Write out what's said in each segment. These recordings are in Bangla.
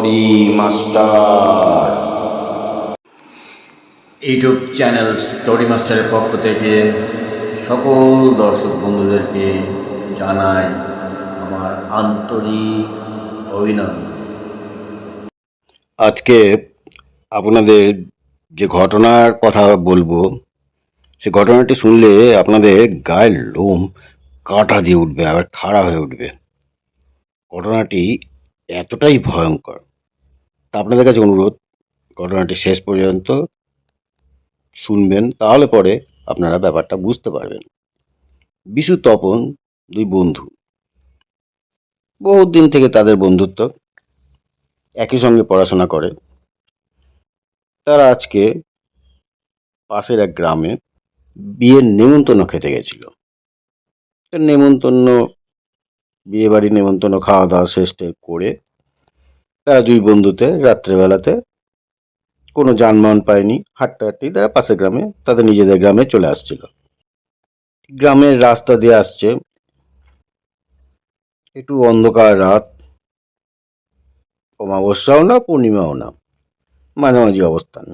Story master YouTube channel story মাস্টারের পক্ষ থেকে সকল দর্শক বন্ধুদেরকে জানাই আমার আন্তরিক অভিনন্দন। আজকে আপনাদের যে ঘটনার কথা বলবো, সে ঘটনাটি শুনলে আপনাদের গায়ের লোম কাঁটা দিয়ে উঠবে, আবার খাড়া হয়ে উঠবে। ঘটনাটি এতটাই ভয়ঙ্কর, তা আপনাদের কাছে অনুরোধ, ঘটনাটি শেষ পর্যন্ত শুনবেন, তাহলে পরে আপনারা ব্যাপারটা বুঝতে পারবেন। বিশু তপন দুই বন্ধু, বহুত দিন থেকে তাদের বন্ধুত্ব, একই সঙ্গে পড়াশোনা করে। তারা আজকে পাশের এক গ্রামে বিয়ের নেমন্তন্ন খেতে গেছিল। নেমন্তন্ন, বিয়ে বাড়ি নেমন্তন্ন খাওয়া দাওয়া শেষ করে তারা দুই বন্ধুতে রাত্রেবেলাতে কোনো যানবাহন পায়নি, হাঁটতে হাঁটতেই তারা পাশের গ্রামে, তাদের নিজেদের গ্রামে চলে আসছিল। গ্রামের রাস্তা দিয়ে আসছে, একটু অন্ধকার রাত, অমাবস্যাও না পূর্ণিমাও না, মাঝামাঝি অবস্থান।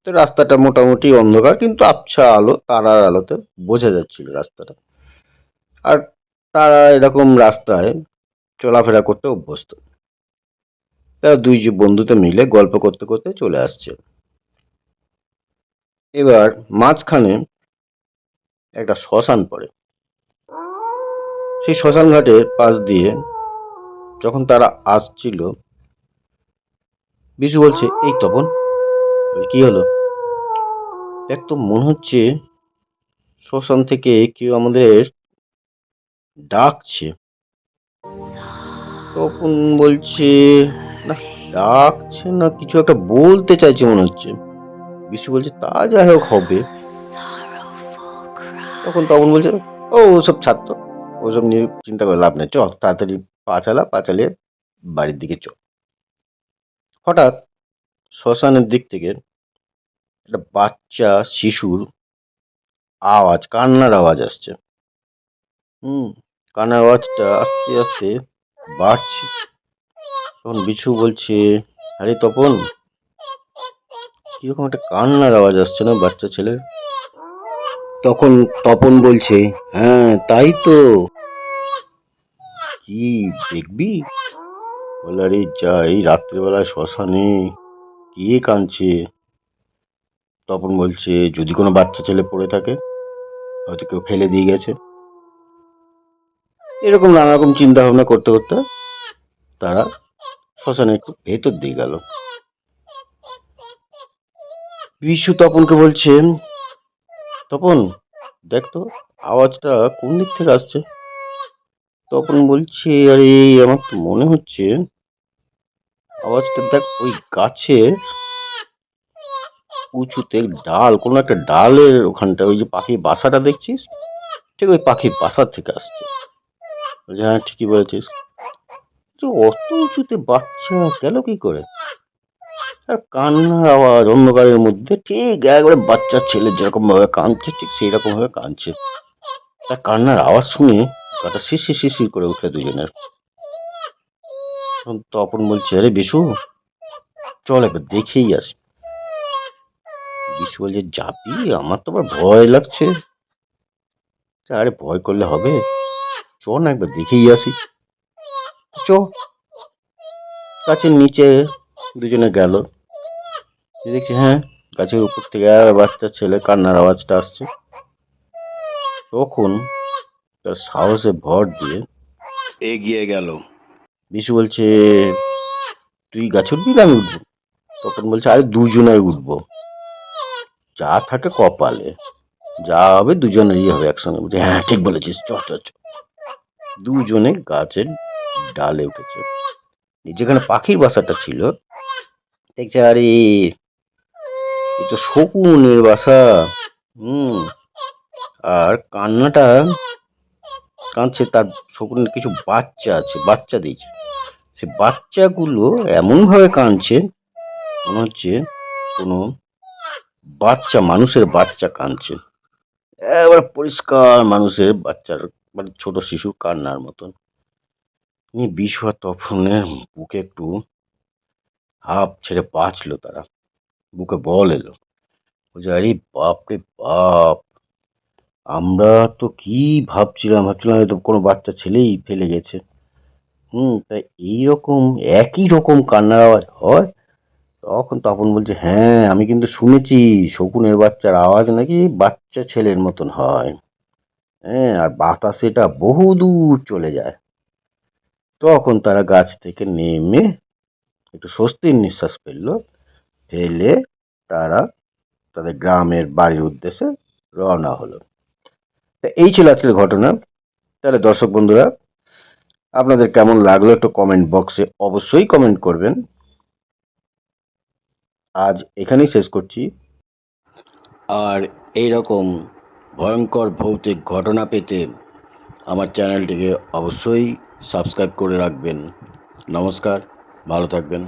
তো রাস্তাটা মোটামুটি অন্ধকার, কিন্তু আবছা আলো, তারার আলোতে বোঝা যাচ্ছিল রাস্তাটা। আর তারা এরকম রাস্তায় চলাফেরা করতে অভ্যস্ত। তারা দুই যে বন্ধুতে মিলে গল্প করতে করতে চলে আসছে। এবার মাঝখানে একটা শ্মশান পড়ে। সেই শ্মশান ঘাটের পাশ দিয়ে যখন তারা আসছিল, বিশু বলছে, এই তপন, কি হলো? দেখ তো, মনে হচ্ছে শ্মশান থেকে কেউ আমাদের ডাকছে। তপন বলছে, না, ডাকছে না, কিছু একটা বলতে চাইছে মনে হচ্ছে। বিশু বলছে, তা যাই হোক হবে। তখন তপন বলছে, ও ওসব ছাড়তো, ওসব নিয়ে চিন্তা করে লাভ নেই, চ তাড়াতাড়ি পা চালিয়ে বাড়ির দিকে চ। হঠাৎ শ্মশানের দিক থেকে একটা বাচ্চা শিশুর আওয়াজ, কান্নার আওয়াজ আসছে। কান্নার আওয়াজটা আস্তে আস্তে বাড়ছে। তখন বিশু বলছে, আরে তপন, কিরকম একটা কান্নার আওয়াজ আসছে না বাচ্চা ছেলের? তখন তপন বলছে, হ্যাঁ তাই তো, কি দেখবি? বলে, আরে যা, এই রাত্রিবেলায় শ্মশানে কে কাঁদছে? তপন বলছে, যদি কোনো বাচ্চা ছেলে পড়ে থাকে, হয়তো কেউ ফেলে দিয়ে গেছে। এরকম নানা রকম চিন্তা ভাবনা করতে করতে তারা শ্মশানে একটু ভেতর দিয়ে গেল। বিশু তপনকে বলছে, তপন দেখ তো, আওয়াজটা কোন দিক থেকে আসছে? তপন বলছে, আরে আমার তো মনে হচ্ছে আওয়াজটা, দেখ ওই গাছের উঁচুতে ডাল, কোনো একটা ডালের ওখানটা, ওই যে পাখির বাসাটা দেখছিস, ঠিক ওই পাখির বাসার থেকে আসছে। বলছে, হ্যাঁ ঠিকই বলেছিস। অত উঁচুতে বাচ্চা গেল কি করে? আর কান্নার আওয়াজ অন্ধকারের মধ্যে, ঠিক একবারে বাচ্চা ছেলে যেরকম ভাবে কাঁদছে, ঠিক সেই রকম ভাবে কাঁদছে। তার কান্নার আওয়াজ শুনে গাটা শিরশির শিরশির করে উঠে দুজনের। তপন বলছে, আরে বিশু, চল একবার দেখেই আসি। বিশু বলছে, যাবি? আমার তো আবার ভয় লাগছে। আরে ভয় করলে হবে, চ না একবার দেখেই আসি। চ। গাছের নিচে দুজনে গেল। দেখছি, হ্যাঁ, গাছের উপর থেকে বাচ্চা ছেলে কান্নার আওয়াজটা আসছে। তখন তার সাহসে ভর দিয়ে এগিয়ে গেল। বিশু বলছে, তুই গাছে উঠবি না আমি উঠবো? তখন বলছে, আরে দুজনে উঠবো, যা থাকে কপালে, যা হবে দুজনেরই হবে একসঙ্গে। বলছে, হ্যাঁ ঠিক বলেছিস, চ চ চ। দুজনে গাছের ডালে উঠেছে। যেখানে পাখির বাসাটা ছিল, দেখছে, আরে এ তো শকুনের বাসা। আর কান্নাটা কাঁদছে, তার শকুনের কিছু বাচ্চা আছে, বাচ্চা দিয়েছে। সে বাচ্চাগুলো এমন ভাবে কাঁদছে, মনে হচ্ছে কোনো বাচ্চা, মানুষের বাচ্চা কাঁদছে। এবার পরিষ্কার মানুষের বাচ্চার, মানে ছোট শিশু কান্নার মতন। বিশু আর তপনের বুকে একটু হাঁপ ছেড়ে বাঁচলো তারা, বুকে বল এলো। বলছে, আরে বাপ রে বাপ, আমরা তো কি ভাবছিলাম হয়তো কোনো বাচ্চা ছেলেই ফেলে গেছে। তাই এইরকম একই রকম কান্নার আওয়াজ হয়। তখন তপন বলছে, হ্যাঁ আমি কিন্তু শুনেছি শকুনের বাচ্চার আওয়াজ নাকি বাচ্চা ছেলের মতন হয়। হ্যাঁ, আর বাতাসে এটা বহু দূর চলে যায়। তখন তারা গাছ থেকে নেমে একটু স্বস্তির নিঃশ্বাস ফেললো, ফেলে তারা তাদের গ্রামের বাড়ির উদ্দেশ্যে রওনা হলো। তা এই ছিল আজকের ঘটনা। তাহলে দর্শক বন্ধুরা, আপনাদের কেমন লাগলো একটু কমেন্ট বক্সে অবশ্যই কমেন্ট করবেন। আজ এখানেই শেষ করছি। আর এই রকম ভয়ঙ্কর ভৌতিক ঘটনা পেতে আমার চ্যানেলটিকে অবশ্যই সাবস্ক্রাইব করে রাখবেন। নমস্কার, ভালো থাকবেন।